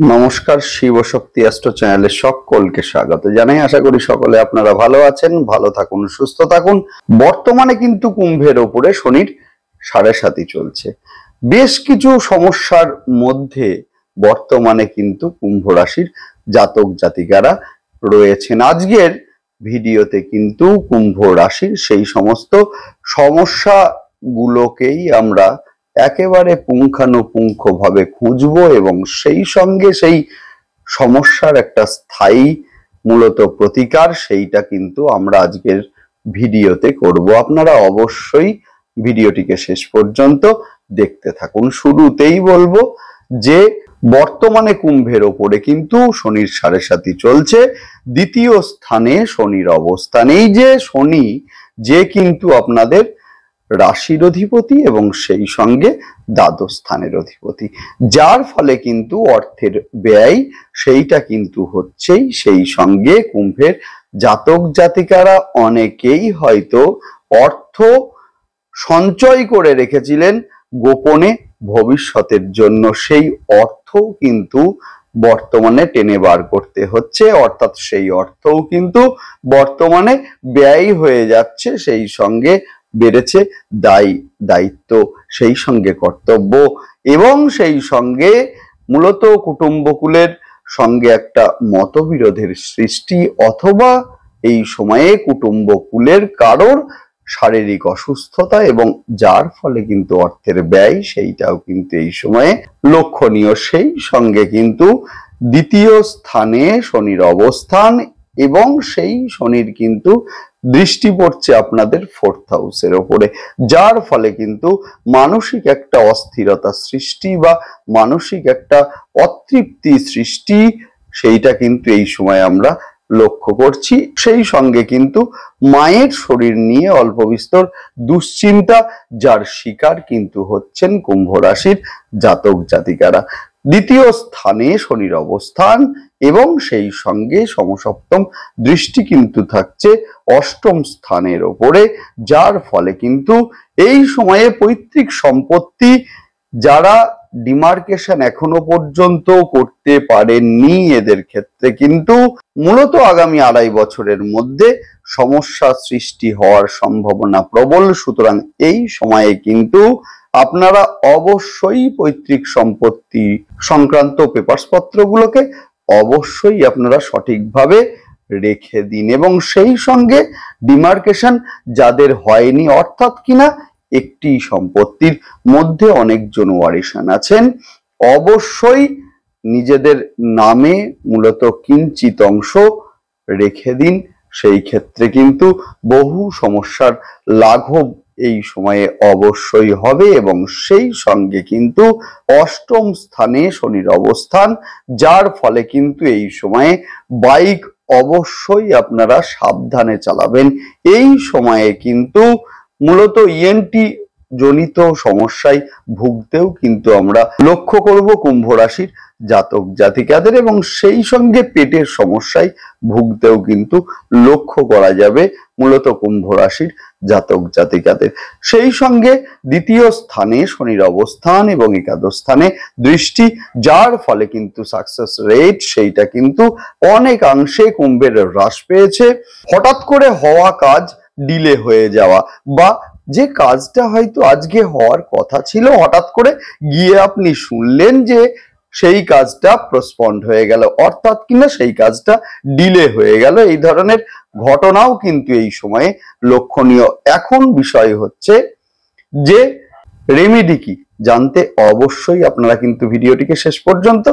নমস্কার, শিবশক্তি অ্যাস্ট্রো চ্যানেলে সকলকে স্বাগত জানাই। আশা করি সকলে আপনারা ভালো আছেন, ভালো থাকুন, সুস্থ থাকুন। বর্তমানে কিন্তু কুম্ভের ওপরে শনির 7.5 চলছে। বেশ কিছু সমস্যার মধ্যে বর্তমানে কিন্তু কুম্ভ রাশির জাতক জাতিকারা রয়েছেন। আজকের ভিডিওতে কিন্তু কুম্ভ রাশির সেই সমস্ত সমস্যাগুলোকেই আমরা একেবারে পুঙ্খানুপুঙ্খভাবে খুঁজবো এবং সেই সঙ্গে সেই সমস্যার একটা স্থায়ী মূলত প্রতিকার সেইটা কিন্তু আমরা আজকের ভিডিওতে করব। আপনারা অবশ্যই ভিডিওটিকে শেষ পর্যন্ত দেখতে থাকুন। শুরুতেই বলবো যে বর্তমানে কুম্ভের ওপরে কিন্তু শনির 7.5 চলছে। দ্বিতীয় স্থানে শনির অবস্থান। এই যে শনি, যে কিন্তু আপনাদের রাশির অধিপতি এবং সেই সঙ্গে দ্বাদশ স্থানের অধিপতি, যার ফলে কিন্তু অর্থের ব্যয় সেইটা কিন্তু হচ্ছেই। সেই সঙ্গে কুম্ভের জাতক জাতিকারা অনেকেই হয়তো অর্থ সঞ্চয় করে রেখেছিলেন গোপনে ভবিষ্যতের জন্য, সেই অর্থ কিন্তু বর্তমানে টেনে বার করতে হচ্ছে, অর্থাৎ সেই অর্থও কিন্তু বর্তমানে ব্যয় হয়ে যাচ্ছে। সেই সঙ্গে বেড়েছে দায়িত্ব, সেই সঙ্গে কর্তব্য এবং সেই সঙ্গে মূলত কুটুম্বকুলের সঙ্গে একটা মতবিরোধের সৃষ্টি, অথবা এই সময়ে কুটুম্বকুলের কারোর শারীরিক অসুস্থতা এবং যার ফলে কিন্তু অর্থের ব্যয় সেইটাও কিন্তু এই সময়ে লক্ষণীয়। সেই সঙ্গে কিন্তু দ্বিতীয় স্থানে শনির অবস্থান এবং সেই শনির কিন্তু দৃষ্টি পড়ছে আপনাদের 4th হাউসের ওপরে, যার ফলে কিন্তু মানসিক একটা অস্থিরতা সৃষ্টি বা মানসিক একটা অতৃপ্তি সৃষ্টি সেইটা কিন্তু এই সময় আমরা লক্ষ্য করছি। সেই সঙ্গে কিন্তু মায়ের শরীর নিয়ে অল্প বিস্তর দুশ্চিন্তা, যার শিকার কিন্তু হচ্ছেন কুম্ভ রাশির জাতক জাতিকারা। দ্বিতীয় স্থানে শনির অবস্থান এবং সেই সঙ্গে সমসপ্তম দৃষ্টি কিন্তু থাকছে 8ম স্থানের ওপরে, যার ফলে কিন্তু এই সময়ে পৈতৃক সম্পত্তি যারা ডিমার্কেশন এখনো পর্যন্ত করতে পারেননি, এদের ক্ষেত্রে কিন্তু মূলত আগামী 2.5 বছরের মধ্যে সমস্যা সৃষ্টি হওয়ার সম্ভাবনা প্রবল। সুতরাং এই সময়ে কিন্তু আপনারা অবশ্যই পৈতৃক সম্পত্তি সংক্রান্ত পেপারস পত্রগুলোকে অবশ্যই আপনারা সঠিকভাবে রেখে দিন এবং সেই সঙ্গে ডিমার্কেশন যাদের হয়নি, অর্থাৎ কিনা একটি সম্পত্তির মধ্যে অনেকজন ওয়ারিশান আছেন, অবশ্যই নিজেদের নামে মূলত কিঞ্চিত অংশ রেখে দিন। সেই ক্ষেত্রে কিন্তু বহু সমস্যার লাঘব এই সময়ে অবশ্যই হবে এবং সেই সঙ্গে কিন্তু 8ম স্থানে শনির অবস্থান, যার ফলে কিন্তু এই সময়ে বাইক অবশ্যই আপনারা সাবধানে চালাবেন। এই সময়ে কিন্তু মূলত ইএনটি জনিত সমস্যায় ভুগতেও কিন্তু আমরা লক্ষ্য করব কুম্ভ রাশির জাতক জাতিকাদের এবং সেই সঙ্গে পেটের সমস্যায় ভুগতেও কিন্তু লক্ষ্য করা যাবে মূলত কুম্ভ রাশির জাতক জাতিকাদের। সেই সঙ্গে দ্বিতীয় স্থানে শনির অবস্থান এবং একাদশ স্থানে দৃষ্টি, যার ফলে কিন্তু সাকসেস রেট সেইটা কিন্তু অনেকাংশে কুম্ভের হ্রাস পেয়েছে। হঠাৎ করে হওয়া কাজ ডিলে হয়ে যাওয়া বা যে কাজটা হয়তো আজকে হওয়ার কথা ছিল, হঠাৎ করে গিয়ে আপনি শুনলেন যে সেই কাজটা পোস্টপন্ড হয়ে গেল, অর্থাৎ কিনা সেই কাজটা ডিলে হয়ে গেল, এই ধরনের ঘটনাও কিন্তু এই সময়ে লক্ষণীয়। এখন বিষয় হচ্ছে যে রেমেডি কি জানতে অবশ্যই আপনারা কিন্তু ভিডিওটিকে শেষ পর্যন্ত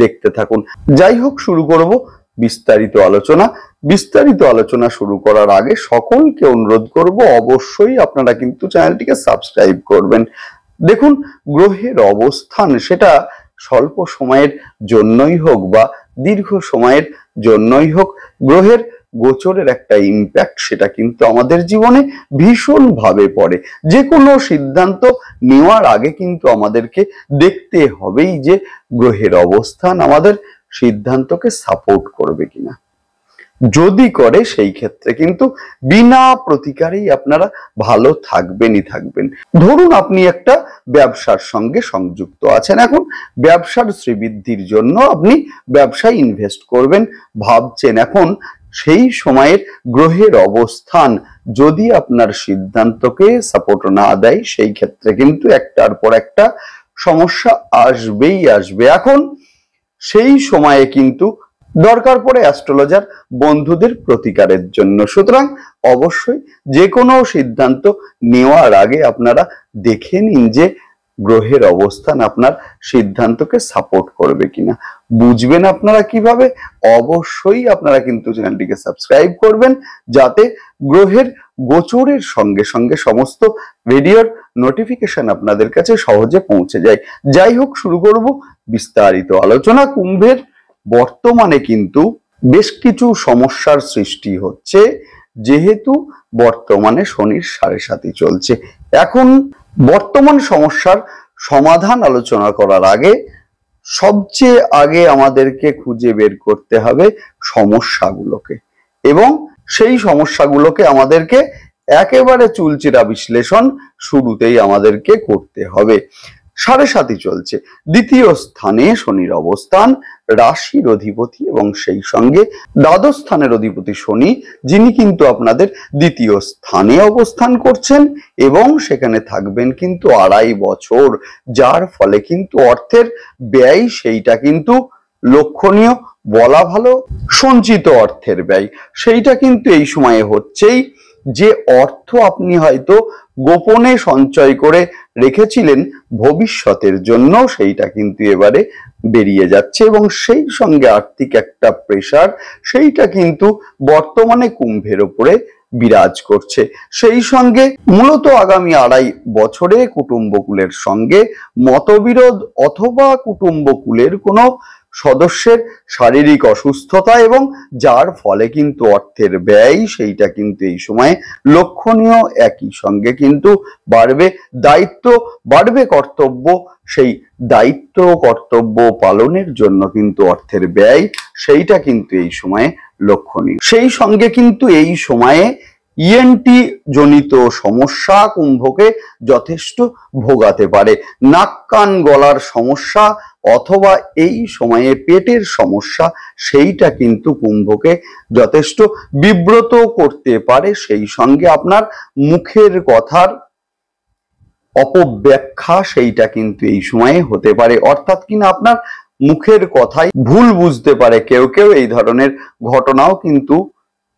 দেখতে থাকুন। যাই হোক, শুরু করব বিস্তারিত আলোচনা। বিস্তারিত আলোচনা শুরু করার আগে সকলকে অনুরোধ করব অবশ্যই আপনারা কিন্তু চ্যানেলটিকে সাবস্ক্রাইব করবেন। দেখুন, গ্রহের অবস্থান সেটা স্বল্প সময়ের জন্যই হোক বা দীর্ঘ সময়ের জন্যই হোক, গ্রহের গোচরের একটা ইম্প্যাক্ট সেটা কিন্তু আমাদের জীবনে ভীষণভাবে পড়ে। যে কোনো সিদ্ধান্ত নেওয়ার আগে কিন্তু আমাদেরকে দেখতে হবেই যে গ্রহের অবস্থান আমাদের সিদ্ধান্তকে সাপোর্ট করবে কিনা। যদি করে সেই ক্ষেত্রে কিন্তু বিনা প্রতিকারেই আপনারা ভালো থাকবেনই থাকবেন। ধরুন আপনি একটা ব্যবসার সঙ্গে সংযুক্ত আছেন, এখন ব্যবসার শ্রীবৃদ্ধির জন্য আপনি ব্যবসায় ইনভেস্ট করবেন ভাবছেন, এখন সেই সময়ের গ্রহের অবস্থান যদি আপনার সিদ্ধান্তকে সাপোর্ট না দেয় সেই ক্ষেত্রে কিন্তু একটার পর একটা সমস্যা আসবেই আসবে। এখন সেই সময়ে কিন্তু দরকার পড়ে অ্যাস্ট্রোলজার বন্ধুদের প্রতিকারের জন্য। সুতরাং অবশ্যই যে কোনো সিদ্ধান্ত নেওয়ার আগে আপনারা দেখে নিন যে গ্রহের অবস্থান আপনার সিদ্ধান্তকে সাপোর্ট করবে কিনা। বুঝবেন আপনারা কিভাবে? অবশ্যই আপনারা কিন্তু চ্যানেলটিকে সাবস্ক্রাইব করবেন যাতে গ্রহের গোচরের সঙ্গে সঙ্গে সমস্ত ভিডিওর নোটিফিকেশন আপনাদের কাছে সহজে পৌঁছে যায়। যাই হোক, শুরু করব বিস্তারিত আলোচনা। কুম্ভের বর্তমানে কিন্তু বেশ কিছু সমস্যার সৃষ্টি হচ্ছে, যেহেতু বর্তমানে শনির 7.5 চলছে। এখন বর্তমান সমস্যার সমাধান আলোচনা করার আগে সবচেয়ে আগে আমাদেরকে খুঁজে বের করতে হবে সমস্যাগুলোকে, এবং সেই সমস্যাগুলোকে আমাদেরকে একেবারে চুলচেরা বিশ্লেষণ শুরুতেই আমাদেরকে করতে হবে। 7.5 চলছে, দ্বিতীয় স্থানে শনির অবস্থান, রাশির অধিপতি এবং সেই সঙ্গে দ্বাদশ স্থানের অধিপতি শনি, যিনি কিন্তু আপনাদের দ্বিতীয় স্থানে অবস্থান করছেন এবং সেখানে থাকবেন কিন্তু 2.5 বছর, যার ফলে কিন্তু অর্থের ব্যয় সেইটা কিন্তু লক্ষণীয় বলা ভালো। সঞ্চিত অর্থের ব্যয় সেইটা কিন্তু এই সময়ে হচ্ছেই। যে অর্থ আপনি হয়তো গোপনে সঞ্চয় করে রেখেছিলেন ভবিষ্যতের জন্য, সেইটা কিন্তু এবারে বেরিয়ে যাচ্ছে এবং সেই সঙ্গে আর্থিক একটা প্রেসার সেইটা কিন্তু বর্তমানে কুম্ভের উপরে বিরাজ করছে। সেই সঙ্গে মূলত আগামী 2.5 বছরে কুটুম্বকুলের সঙ্গে মতবিরোধ অথবা কুটুম্বকুলের কোনো সদস্যের শারীরিক অসুস্থতা এবং যার ফলে কিন্তু অর্থের ব্যয় সেইটা কিন্তু এই সময়ে লক্ষণীয়। একই সঙ্গে কিন্তু বাড়বে দায়িত্ব, বাড়বে কর্তব্য, সেই দায়িত্ব কর্তব্য পালনের জন্য কিন্তু অর্থের ব্যয় সেইটা কিন্তু এই সময়ে লক্ষণীয়। সেই সঙ্গে কিন্তু এই সময়ে ইএনটি জনিত সমস্যা কুম্ভকে যথেষ্ট ভোগাতে পারে। নাক কান গলার সমস্যা অথবা এই সময়ে পেটের সমস্যা সেইটা কিন্তু কুম্ভকে যথেষ্ট বিব্রত করতে পারে। সেই সঙ্গে আপনার মুখের কথার অপব্যাখ্যা সেইটা কিন্তু এই সময়ে হতে পারে, অর্থাৎ কিনা আপনার মুখের কথাই ভুল বুঝতে পারে কেউ কেউ। এই ধরনের ঘটনাও কিন্তু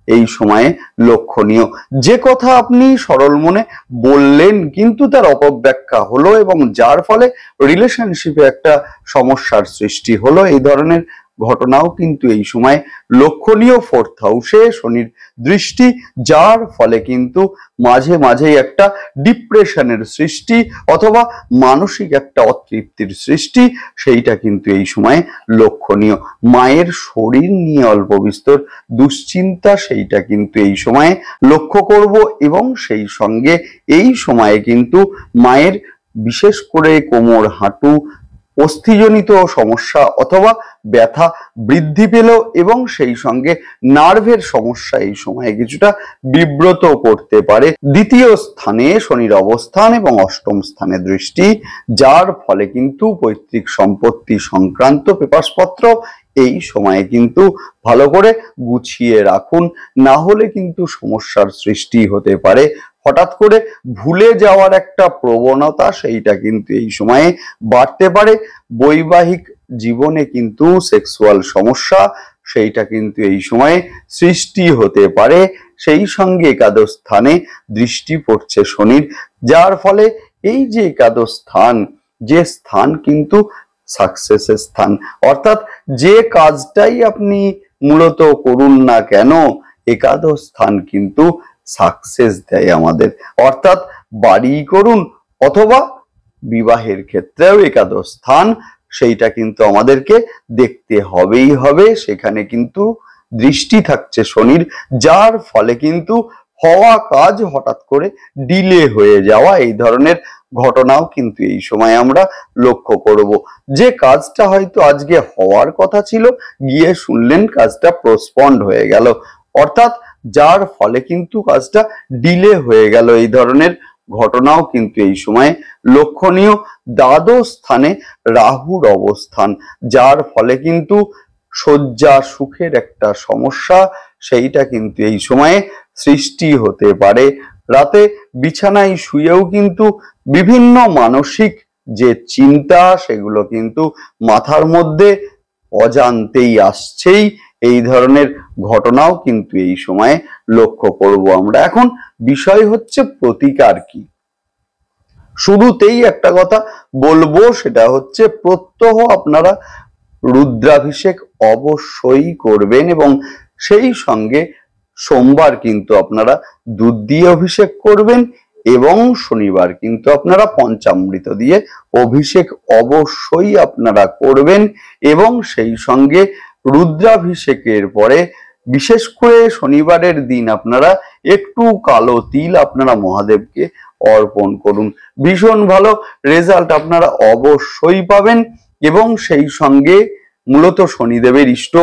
এই সময়ে লক্ষণীয়। যে কথা আপনি সরল মনে বললেন কিন্তু তার অপব্যাখ্যা হলো এবং যার ফলে রিলেশনশিপে একটা সমস্যার সৃষ্টি হলো, এই ধরনের ঘটনাও কিন্তু এই সময় লক্ষণীয়। 4th হাউসে শনির দৃষ্টি, যার ফলে কিন্তু মাঝে মাঝেই একটা ডিপ্রেশনের সৃষ্টি অথবা মানসিক একটা অতৃপ্তির সৃষ্টি সেইটা কিন্তু এই সময়ে লক্ষণীয়। মায়ের শরীর নিয়ে অল্প বিস্তর দুশ্চিন্তা সেইটা কিন্তু এই সময়ে লক্ষ্য করব এবং সেই সঙ্গে এই সময়ে কিন্তু মায়ের বিশেষ করে কোমর, হাঁটু, অস্থিজনিত সমস্যা অথবা ব্যথা বৃদ্ধি পেল এবং সেই সঙ্গে নার্ভের সমস্যা এই সময়ে কিছুটা বিব্রত করতে পারে। দ্বিতীয় স্থানে শনির অবস্থান এবং 8ম স্থানে দৃষ্টি, যার ফলে কিন্তু পৈতৃক সম্পত্তি সংক্রান্ত পেপারসপত্র এই সময়ে কিন্তু ভালো করে গুছিয়ে রাখুন, না হলে কিন্তু সমস্যার সৃষ্টি হতে পারে। হঠাৎ করে ভুলে যাওয়ার একটা প্রবণতা সেইটা কিন্তু এই সময়ে বাড়তে পারে। বৈবাহিক জীবনে কিন্তু সেক্সুয়াল সমস্যা সেইটা কিন্তু এই সময়ে সৃষ্টি হতে পারে। সেই সঙ্গে একাদশ স্থানে দৃষ্টি পড়ছে শনির, যার ফলে এই যে একাদশ স্থান, যে স্থান কিন্তু সাকসেসের স্থান, অর্থাৎ যে কাজটাই আপনি মূলত করুন না কেন একাদশ স্থান কিন্তু সাকসেস দেয় আমাদের। অর্থাৎ বাড়ি করুন অথবা বিবাহের ক্ষেত্রেও একাদশ স্থান সেইটা কিন্তু আমাদেরকে দেখতে হবেই হবে। সেখানে কিন্তু দৃষ্টি থাকছে শনির, যার ফলে কিন্তু হওয়া কাজ হঠাৎ করে ডিলে হয়ে যাওয়া, এই ধরনের ঘটনাও কিন্তু এই সময় আমরা লক্ষ্য করব। যে কাজটা হয়তো আজকে হওয়ার কথা ছিল, গিয়ে শুনলেন কাজটা পোস্টপন্ড হয়ে গেল, অর্থাৎ যার ফলে কিন্তু কাজটা ডিলে হয়ে গেল, এই ধরনের ঘটনাও কিন্তু এই সময় লক্ষণীয়। দ্বাদশ স্থানে রাহুর অবস্থান, যার ফলে কিন্তু শয্যা সুখের একটা সমস্যা, সেইটা কিন্তু এই সময়ে সৃষ্টি হতে পারে। রাতে বিছানায় শুয়েও কিন্তু বিভিন্ন মানসিক যে চিন্তা, সেগুলো কিন্তু মাথার মধ্যে অজান্তেই আসছেই, এই ধরনের ঘটনাও কিন্তু এই সময়ে লক্ষ্য করব আমরা। এখন বিষয় হচ্ছে প্রতিকার কি। শুরুতেই একটা কথা বলবো, সেটা হচ্ছে প্রত্যহ আপনারা রুদ্রাভিষেক অবশ্যই করবেন, এবং সেই সঙ্গে সোমবার কিন্তু আপনারা দুধ দিয়ে অভিষেক করবেন, এবং শনিবার কিন্তু আপনারা পঞ্চামৃত দিয়ে অভিষেক অবশ্যই আপনারা করবেন। এবং সেই সঙ্গে রুদ্রাভিষেকের পরে বিশেষ করে শনিবারের দিন আপনারা একটু কালো তিল আপনারা মহাদেবকে অর্পণ করুন, ভীষণ ভালো রেজাল্ট আপনারা অবশ্যই পাবেন। এবং সেই সঙ্গে মূলত শনিদেবের ইষ্ট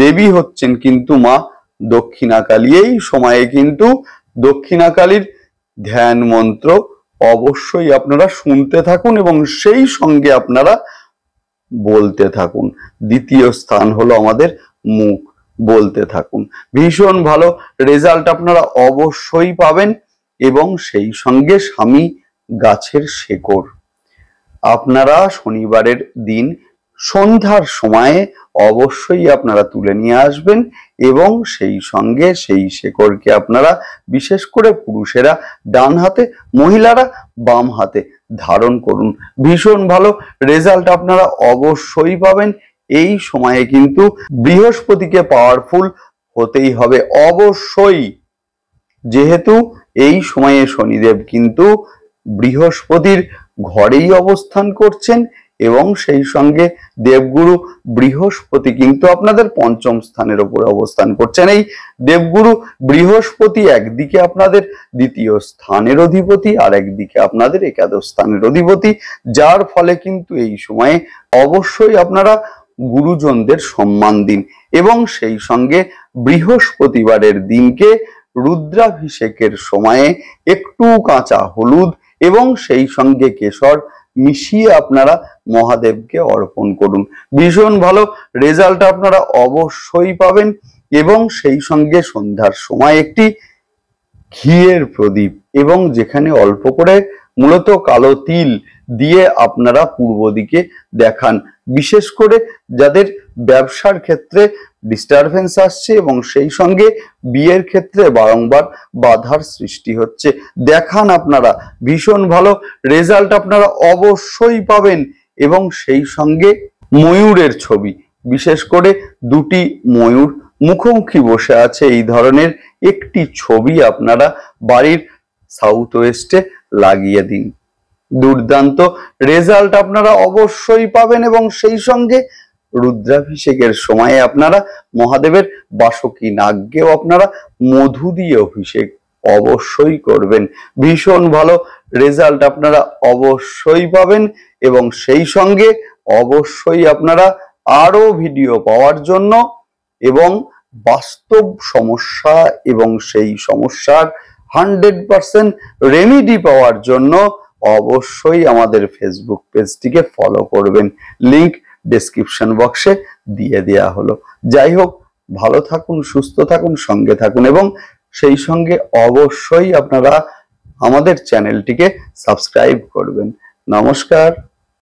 দেবী হচ্ছেন কিন্তু মা দক্ষিণাকালী। এই সময়ে কিন্তু দক্ষিণাকালীর ধ্যান মন্ত্র অবশ্যই আপনারা শুনতে থাকুন, এবং সেই সঙ্গে আপনারা বলতে থাকুন। দ্বিতীয় স্থান হলো আমাদের মুখ, বলতে থাকুন, ভীষণ ভালো রেজাল্ট আপনারা অবশ্যই পাবেন। এবং সেই সঙ্গে স্বামী গাছের শেকড় আপনারা শনিবারের দিন সন্ধ্যার সময়ে অবশ্যই আপনারা তুলে নিয়ে আসবেন, এবং সেই সঙ্গে সেই শেকড়কে আপনারা বিশেষ করে পুরুষেরা ডান হাতে, মহিলারা বাম হাতে ধারণ করুন, ভীষণ ভালো রেজাল্ট আপনারা অবশ্যই পাবেন। এই সময়ে কিন্তু বৃহস্পতিকে পাওয়ারফুল হতেই হবে অবশ্যই, যেহেতু এই সময়ে শনিদেব কিন্তু বৃহস্পতির ঘরেই অবস্থান করছেন, এবং সেই সঙ্গে দেবগুরু বৃহস্পতি কিন্তু আপনাদের পঞ্চম স্থানের উপরে অবস্থান করছেন। এই দেবগুরু বৃহস্পতি একদিকে আপনাদের দ্বিতীয় স্থানের অধিপতি, আর একদিকে আপনাদের একাদশ স্থানের অধিপতি, যার ফলে কিন্তু এই সময়ে অবশ্যই আপনারা গুরুজনদের সম্মান দিন। এবং সেই সঙ্গে বৃহস্পতিবারের দিনকে রুদ্রাভিষেকের সময়ে একটু কাঁচা হলুদ এবং সেই সঙ্গে কেশর মিশিয়ে আপনারা মহাদেবকে অর্পণ করুন, ভীষণ ভালো রেজাল্ট আপনারা অবশ্যই পাবেন। এবং সেই সঙ্গে সন্ধ্যার সময় একটি ঘিয়ের প্রদীপ, এবং যেখানে অল্প করে মূলত কালো তিল দিয়ে আপনারা পূর্ব দিকে দেখান, বিশেষ করে যাদের ব্যবসার ক্ষেত্রে ডিস্টারবেন্স আসছে এবং সেই সঙ্গে বিয়ের ক্ষেত্রে বারংবার বাধার সৃষ্টি হচ্ছে, দেখান আপনারা, ভীষণ ভালো রেজাল্ট আপনারা অবশ্যই পাবেন। এবং সেই সঙ্গে ময়ূরের ছবি, বিশেষ করে দুটি ময়ূর মুখোমুখি বসে আছে, এই ধরনের একটি ছবি আপনারা বাড়ির সাউথ ওয়েস্টে লাগিয়ে দিন, দুর্দান্ত রেজাল্ট আপনারা অবশ্যই পাবেন। এবং সেই সঙ্গে রুদ্রাভিষেকের সময়ে আপনারা মহাদেবের বাসকী নাগকেও আপনারা মধু দিয়ে অভিষেক অবশ্যই করবেন, ভীষণ ভালো রেজাল্ট আপনারা অবশ্যই পাবেন। এবং সেই সঙ্গে অবশ্যই আপনারা আরো ভিডিও পাওয়ার জন্য এবং বাস্তব সমস্যা এবং সেই সমস্যার 100% রেমেডি পাওয়ার জন্য অবশ্যই আমাদের ফেসবুক পেজটিকে ফলো করবেন, লিংক ডেসক্রিপশন বক্সে দিয়ে দেওয়া হলো। যাই হোক, ভালো থাকুন, সুস্থ থাকুন, সঙ্গে থাকুন, এবং সেই সঙ্গে অবশ্যই আপনারা আমাদের চ্যানেলটিকে সাবস্ক্রাইব করবেন। নমস্কার।